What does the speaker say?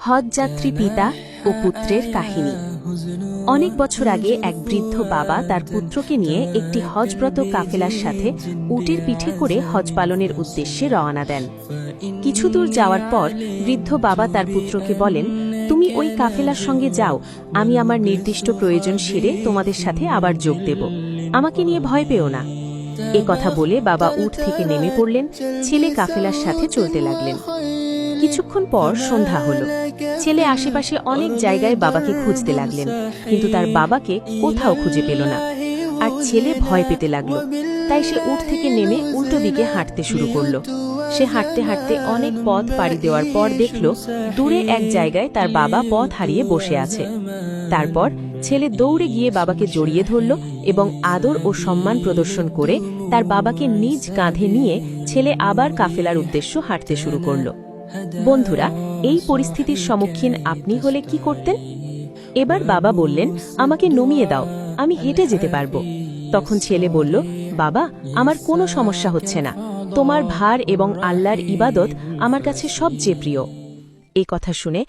হজযাত্রী পিতা ও পুত্রের কাহিনী। অনেক বছর আগে এক বৃদ্ধ বাবা তার পুত্রকে নিয়ে একটি হজব্রত কাফেলার সাথে উটের পিঠে করে হজ পালনের উদ্দেশ্যে রওনা দেন। কিছু দূর যাওয়ার পর বৃদ্ধ বাবা তার পুত্রকে বলেন, তুমি ওই কাফেলার সঙ্গে যাও, আমি আমার নির্দিষ্ট প্রয়োজন সেরে তোমাদের সাথে আবার যোগ দেব, আমাকে নিয়ে ভয় পেও না। এ কথা বলে বাবা উট থেকে নেমে পড়লেন, ছেলে কাফেলার সাথে চলতে লাগলেন। কিছুক্ষণ পর সন্ধ্যা হল। ছেলে আশেপাশে অনেক জায়গায় বাবাকে খুঁজতে লাগলেন, কিন্তু তার বাবাকে কোথাও খুঁজে পেল না। আর ছেলে ভয় পেতে লাগলো, তাই সে উট থেকে নেমে উল্টো দিকে হাঁটতে শুরু করলো। সে হাঁটতে হাঁটতে অনেক পথ পাড়ি দেওয়ার পর দেখল দূরে এক জায়গায় তার বাবা পথ হারিয়ে বসে আছে। তারপর ছেলে দৌড়ে গিয়ে বাবাকে জড়িয়ে ধরল এবং আদর ও সম্মান প্রদর্শন করে তার বাবাকে নিজ কাঁধে নিয়ে ছেলে আবার কাফেলার উদ্দেশ্য হাঁটতে শুরু করল। বন্ধুরা, এই পরিস্থিতির সম্মুখীন আপনি হলে কি করতেন? এবার বাবা বললেন, আমাকে নমিয়ে দাও, আমি হেঁটে যেতে পারবো। তখন ছেলে বলল, বাবা, আমার কোনো সমস্যা হচ্ছে না, তোমার ভার এবং আল্লাহর ইবাদত আমার কাছে সবচেয়ে প্রিয়। এ কথা শুনে